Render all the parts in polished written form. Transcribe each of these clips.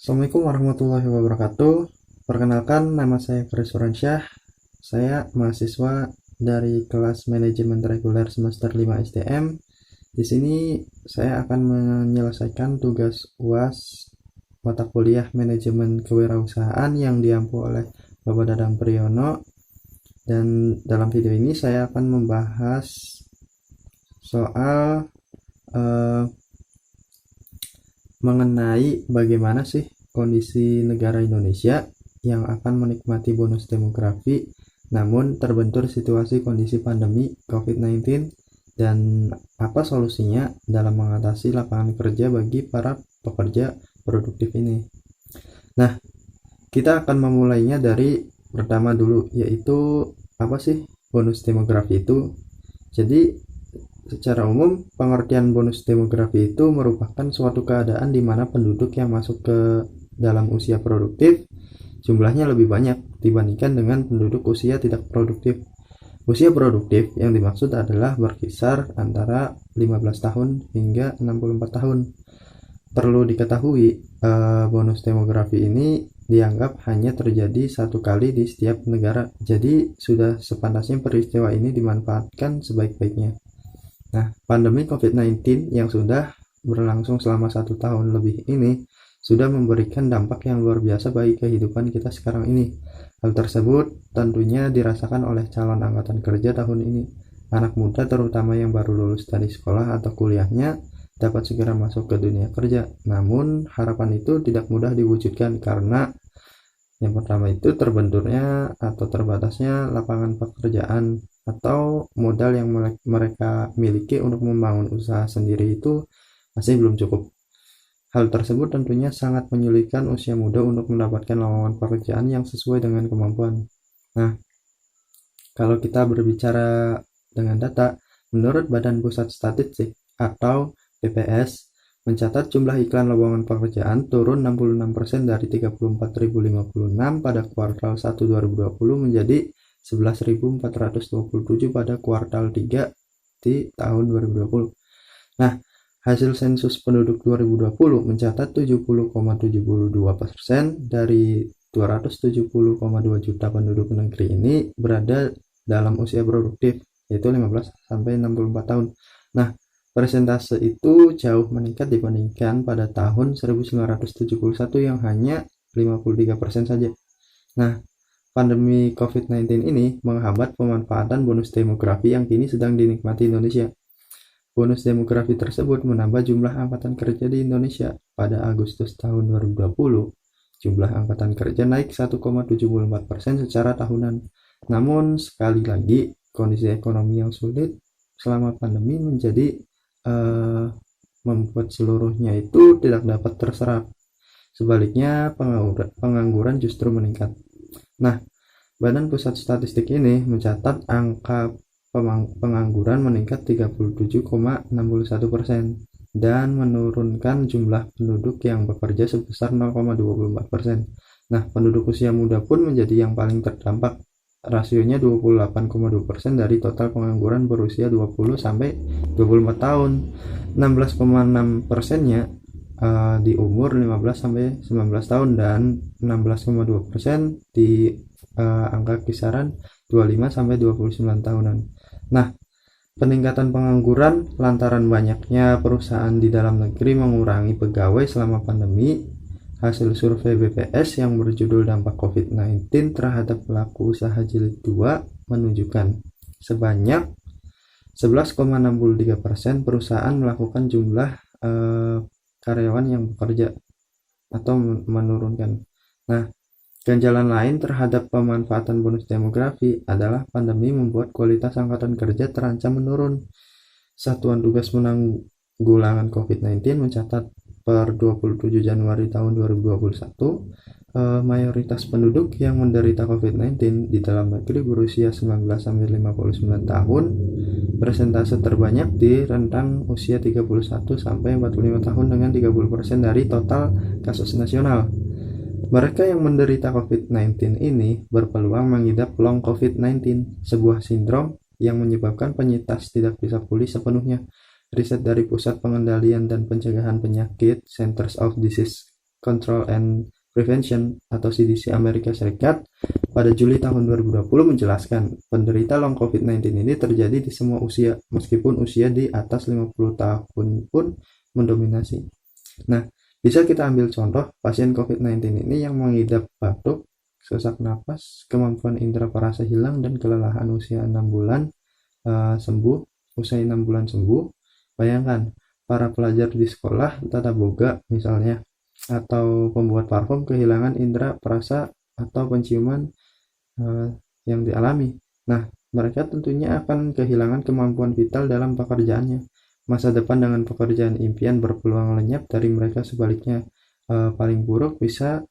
Assalamualaikum warahmatullahi wabarakatuh. Perkenalkan, nama saya Faris Suransyah. Saya mahasiswa dari kelas Manajemen Reguler semester 5 STM. Di sini saya akan menyelesaikan tugas UAS mata kuliah Manajemen Kewirausahaan yang diampu oleh Bapak Dadang Priyono. Dan dalam video ini saya akan membahas soal mengenai bagaimana sih kondisi negara Indonesia yang akan menikmati bonus demografi namun terbentur situasi kondisi pandemi COVID-19 dan apa solusinya dalam mengatasi lapangan kerja bagi para pekerja produktif ini. Nah, kita akan memulainya dari pertama dulu, yaitu apa sih bonus demografi itu. Jadi secara umum, pengertian bonus demografi itu merupakan suatu keadaan di mana penduduk yang masuk ke dalam usia produktif jumlahnya lebih banyak dibandingkan dengan penduduk usia tidak produktif. Usia produktif yang dimaksud adalah berkisar antara 15 tahun hingga 64 tahun. Perlu diketahui, bonus demografi ini dianggap hanya terjadi satu kali di setiap negara. Jadi sudah sepantasnya peristiwa ini dimanfaatkan sebaik-baiknya. Nah, pandemi COVID-19 yang sudah berlangsung selama 1 tahun lebih ini sudah memberikan dampak yang luar biasa bagi kehidupan kita sekarang ini. Hal tersebut tentunya dirasakan oleh calon angkatan kerja tahun ini. Anak muda terutama yang baru lulus dari sekolah atau kuliahnya dapat segera masuk ke dunia kerja. Namun, harapan itu tidak mudah diwujudkan karena yang pertama itu terbenturnya atau terbatasnya lapangan pekerjaan atau modal yang mereka miliki untuk membangun usaha sendiri itu masih belum cukup. Hal tersebut tentunya sangat menyulitkan usia muda untuk mendapatkan lowongan pekerjaan yang sesuai dengan kemampuan. Nah, kalau kita berbicara dengan data, menurut Badan Pusat Statistik atau BPS, mencatat jumlah iklan lowongan pekerjaan turun 66% dari 34.056 pada kuartal 1 2020 menjadi 11.427 pada kuartal 3 di tahun 2020. Nah, hasil sensus penduduk 2020 mencatat 70,72% dari 270,2 juta penduduk negeri ini berada dalam usia produktif, yaitu 15-64 tahun. Nah, persentase itu jauh meningkat dibandingkan pada tahun 1971 yang hanya 53% saja. Nah, pandemi COVID-19 ini menghambat pemanfaatan bonus demografi yang kini sedang dinikmati Indonesia. Bonus demografi tersebut menambah jumlah angkatan kerja di Indonesia. Pada Agustus tahun 2020, jumlah angkatan kerja naik 1,74% secara tahunan. Namun, sekali lagi, kondisi ekonomi yang sulit selama pandemi menjadi membuat seluruhnya itu tidak dapat terserap. Sebaliknya, pengangguran justru meningkat. Nah, Badan Pusat Statistik ini mencatat angka pengangguran meningkat 37,61% dan menurunkan jumlah penduduk yang bekerja sebesar 0,24%. Nah, penduduk usia muda pun menjadi yang paling terdampak. Rasionya 28,2% dari total pengangguran berusia 20-24 tahun. 16,6%-nya di umur 15-19 tahun dan 16,2% di angka kisaran 25-29 tahunan. Nah, peningkatan pengangguran lantaran banyaknya perusahaan di dalam negeri mengurangi pegawai selama pandemi. Hasil survei BPS yang berjudul Dampak COVID-19 terhadap pelaku usaha jilid 2 menunjukkan sebanyak 11,63% perusahaan melakukan jumlah karyawan yang bekerja atau menurunkan. Nah, ganjalan lain terhadap pemanfaatan bonus demografi adalah pandemi membuat kualitas angkatan kerja terancam menurun. Satuan Tugas Penanggulangan COVID-19 mencatat per 27 Januari tahun 2021, mayoritas penduduk yang menderita COVID-19 di dalam negeri berusia 19-59 tahun, persentase terbanyak di rentang usia 31-45 tahun dengan 30% dari total kasus nasional. Mereka yang menderita COVID-19 ini berpeluang mengidap long COVID-19, sebuah sindrom yang menyebabkan penyintas tidak bisa pulih sepenuhnya. Riset dari Pusat Pengendalian dan Pencegahan Penyakit Centers of Disease Control and Prevention atau CDC Amerika Serikat pada Juli tahun 2020 menjelaskan penderita long COVID-19 ini terjadi di semua usia, meskipun usia di atas 50 tahun pun mendominasi. Nah, bisa kita ambil contoh pasien COVID-19 ini yang mengidap batuk, sesak napas, kemampuan indera perasa hilang, dan kelelahan usia 6 bulan sembuh. Usai 6 bulan sembuh, bayangkan para pelajar di sekolah tata boga misalnya, atau pembuat parfum kehilangan indera perasa atau penciuman yang dialami. Nah, mereka tentunya akan kehilangan kemampuan vital dalam pekerjaannya. Masa depan dengan pekerjaan impian berpeluang lenyap dari mereka. Sebaliknya, paling buruk bisa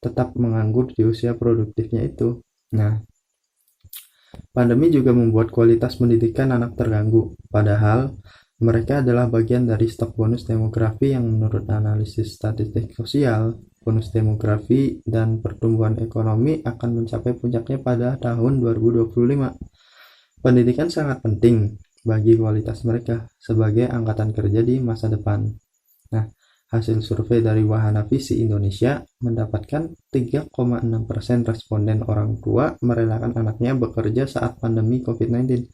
tetap menganggur di usia produktifnya itu. Nah, pandemi juga membuat kualitas pendidikan anak terganggu, padahal mereka adalah bagian dari stok bonus demografi yang menurut analisis statistik sosial, bonus demografi dan pertumbuhan ekonomi akan mencapai puncaknya pada tahun 2025. Pendidikan sangat penting bagi kualitas mereka sebagai angkatan kerja di masa depan. Nah, hasil survei dari Wahana Visi Indonesia mendapatkan 3,6% responden orang tua merelakan anaknya bekerja saat pandemi COVID-19.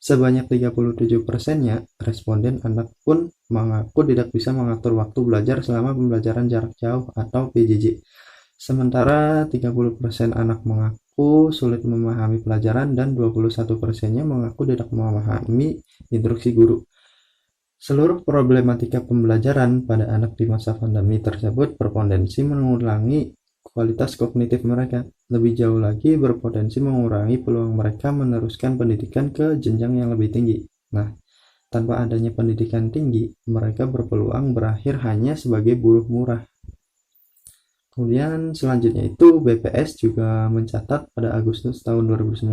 Sebanyak 37%-nya responden anak pun mengaku tidak bisa mengatur waktu belajar selama pembelajaran jarak jauh atau PJJ. Sementara 30% anak mengaku sulit memahami pelajaran dan 21%-nya mengaku tidak memahami instruksi guru. Seluruh problematika pembelajaran pada anak di masa pandemi tersebut berpotensi mengurangi kualitas kognitif mereka. Lebih jauh lagi, berpotensi mengurangi peluang mereka meneruskan pendidikan ke jenjang yang lebih tinggi. Nah, tanpa adanya pendidikan tinggi, mereka berpeluang berakhir hanya sebagai buruh murah. Kemudian selanjutnya itu BPS juga mencatat pada Agustus tahun 2019,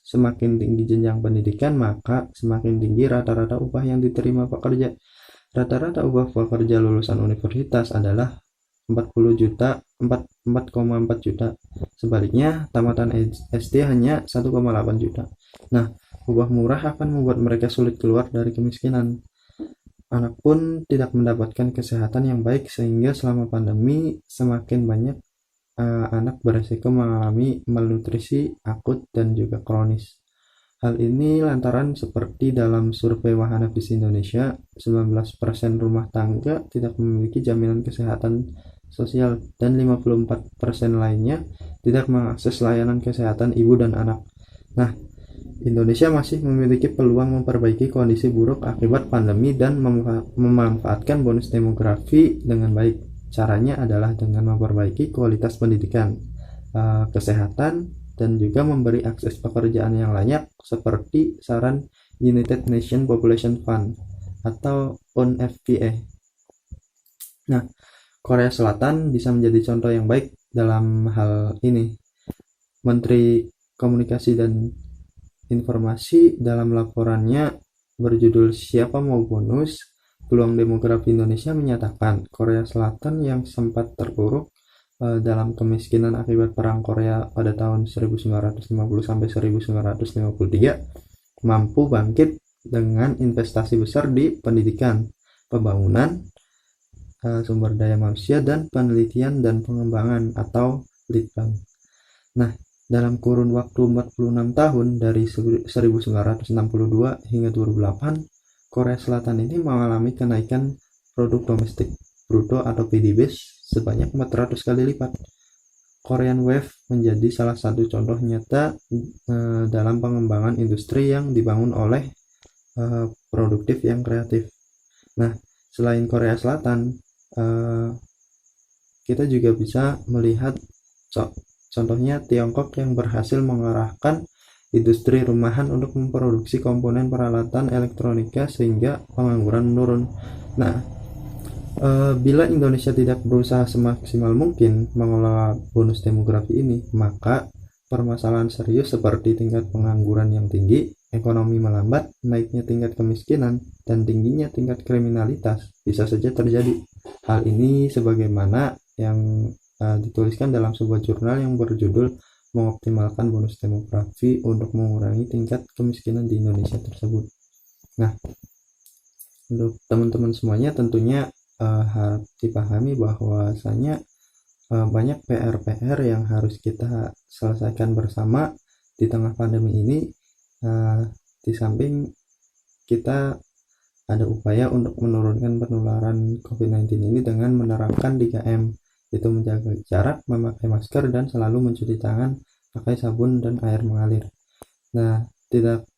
semakin tinggi jenjang pendidikan maka semakin tinggi rata-rata upah yang diterima pekerja. Rata-rata upah pekerja lulusan universitas adalah 4,4 juta. Sebaliknya, tamatan SD hanya 1,8 juta. Nah, upah murah akan membuat mereka sulit keluar dari kemiskinan. Anak pun tidak mendapatkan kesehatan yang baik sehingga selama pandemi semakin banyak anak beresiko mengalami malnutrisi akut dan juga kronis. Hal ini lantaran seperti dalam survei Wahana Visi Indonesia, 19% rumah tangga tidak memiliki jaminan kesehatan sosial dan 54% lainnya tidak mengakses layanan kesehatan ibu dan anak. Nah, Indonesia masih memiliki peluang memperbaiki kondisi buruk akibat pandemi dan memanfaatkan bonus demografi dengan baik. Caranya adalah dengan memperbaiki kualitas pendidikan, kesehatan, dan juga memberi akses pekerjaan yang layak seperti saran United Nations Population Fund atau UNFPA. Nah, Korea Selatan bisa menjadi contoh yang baik dalam hal ini. Menteri Komunikasi dan Informasi dalam laporannya berjudul Siapa Mau Bonus? Peluang Demografi Indonesia menyatakan Korea Selatan yang sempat terpuruk dalam kemiskinan akibat Perang Korea pada tahun 1950 sampai 1953 mampu bangkit dengan investasi besar di pendidikan, pembangunan, sumber daya manusia, dan penelitian dan pengembangan atau Litbang. Nah, dalam kurun waktu 46 tahun dari 1962 hingga 2008, Korea Selatan ini mengalami kenaikan produk domestik bruto atau PDB sebanyak 400 kali lipat. Korean Wave menjadi salah satu contoh nyata dalam pengembangan industri yang dibangun oleh produktif yang kreatif. Nah, selain Korea Selatan, kita juga bisa melihat contohnya Tiongkok yang berhasil mengarahkan industri rumahan untuk memproduksi komponen peralatan elektronika sehingga pengangguran menurun. Nah, bila Indonesia tidak berusaha semaksimal mungkin mengelola bonus demografi ini, maka permasalahan serius seperti tingkat pengangguran yang tinggi, ekonomi melambat, naiknya tingkat kemiskinan, dan tingginya tingkat kriminalitas bisa saja terjadi. Hal ini sebagaimana yang dituliskan dalam sebuah jurnal yang berjudul mengoptimalkan bonus demografi untuk mengurangi tingkat kemiskinan di Indonesia tersebut. Nah, untuk teman-teman semuanya tentunya harap dipahami bahwasanya banyak PR-PR yang harus kita selesaikan bersama di tengah pandemi ini. Di samping kita ada upaya untuk menurunkan penularan COVID-19 ini dengan menerapkan 3M, yaitu menjaga jarak, memakai masker, dan selalu mencuci tangan pakai sabun dan air mengalir. Nah, tidak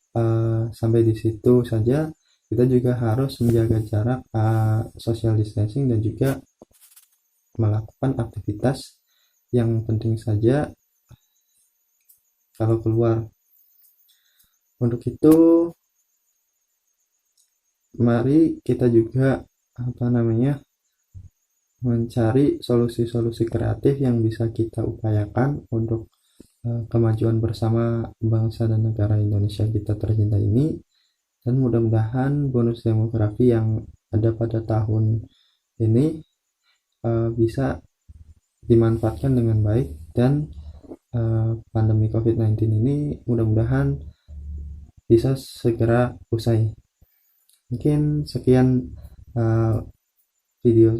sampai di situ saja, kita juga harus menjaga jarak, social distancing, dan juga melakukan aktivitas yang penting saja kalau keluar. Untuk itu, mari kita juga mencari solusi-solusi kreatif yang bisa kita upayakan untuk kemajuan bersama bangsa dan negara Indonesia kita tercinta ini. Dan mudah-mudahan bonus demografi yang ada pada tahun ini bisa dimanfaatkan dengan baik, dan pandemi COVID-19 ini mudah-mudahan bisa segera usai. Mungkin sekian video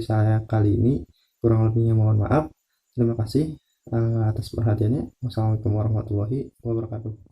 saya kali ini, kurang lebihnya mohon maaf. Terima kasih atas perhatiannya. Wassalamualaikum warahmatullahi wabarakatuh.